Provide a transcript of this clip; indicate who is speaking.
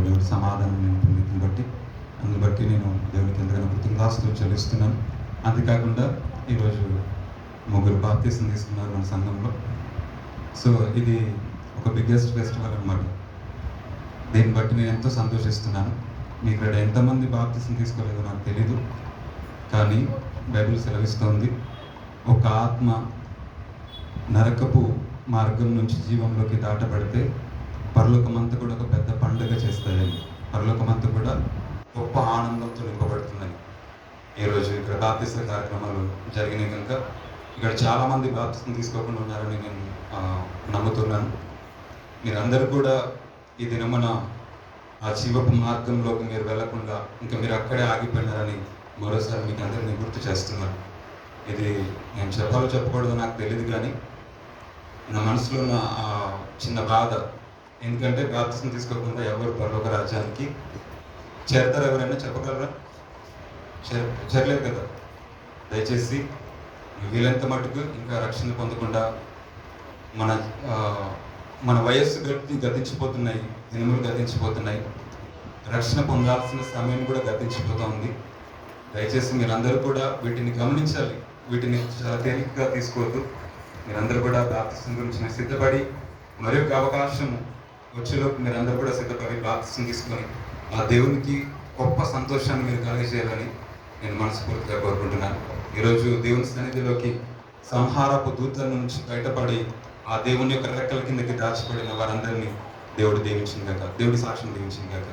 Speaker 1: దేవుడి సమాధానం నేను పొందింది బట్టి అందుని బట్టి నేను దేవునికి ఎంతగానో కృతజ్ఞతాస్తుతులు చెల్లిస్తున్నాను. అంతేకాకుండా ఈరోజు ముగ్గురు బాప్తీసం తీసుకున్నారు మన సంఘంలో. సో ఇది ఒక బిగ్గెస్ట్ ఫెస్టివల్ అనమాట. దీన్ని బట్టి నేను ఎంతో సంతోషిస్తున్నాను. మీ ఇక్కడ ఎంతమంది బాప్తీసం తీసుకోలేదో నాకు తెలీదు, కానీ బైబిల్ సెలవిస్తోంది, ఒక ఆత్మ నరకపు మార్గం నుంచి జీవంలోకి దాటబడితే పరలోకమంతా కూడా ఒక పెద్ద పండుగ చేస్తాయని, పరలోకమంతా కూడా గొప్ప ఆనందంతో నింపబడుతుందని. ఈరోజు ఇక్కడ బాప్తీస కార్యక్రమాలు జరిగినాయి కనుక ఇక్కడ చాలామంది బాప్తీసం తీసుకోకుండా ఉన్నారని నేను నమ్ముతున్నాను. మీరందరూ కూడా ఈ దినమున ఆ జీవపు మార్గంలోకి మీరు వెళ్లకుండా ఇంకా మీరు అక్కడే ఆగిపోయినారని మరోసారి మీకు అందరినీ గుర్తు చేస్తున్నాను. ఇది నేను చెప్పాలో చెప్పకూడదో నాకు తెలియదు, కానీ నా మనసులో ఉన్న చిన్న బాధ. ఎందుకంటే బాప్తీసం తీసుకోకుండా ఎవరు పరలోక రాజ్యానికి చేరతారు? ఎవరైనా చెప్పగలరా? చేరలేదు కదా. దయచేసి వీలంత మటుకు ఇంకా రక్షణ పొందకుండా మన వయస్సు గతించిపోతున్నాయి, దినములు గతించిపోతున్నాయి, రక్షణ పొందాల్సిన సమయం కూడా గతించిపోతూ ఉంది. దయచేసి మీరందరూ కూడా వీటిని గమనించాలి. వీటిని చాలా తేలికగా తీసుకోవద్దు. మీరందరూ కూడా బాప్తీసం గురించి సిద్ధపడి మరొక అవకాశం వచ్చేలోపు మీరందరూ కూడా సిద్ధపడి బాప్తీసం తీసుకొని ఆ దేవునికి గొప్ప సంతోషాన్ని మీరు కలిగజేయాలని నేను మనస్ఫూర్తిగా కోరుకుంటున్నాను. ఈరోజు దేవుని సన్నిధిలోకి సంహారపు దూతల నుంచి బయటపడి ఆ దేవుని యొక్క రెక్కల కిందకి దాచిపడిన వారందరినీ దేవుడు దీవించింది కాక, దేవుడి సాక్ష్యం దీవించింది కాక.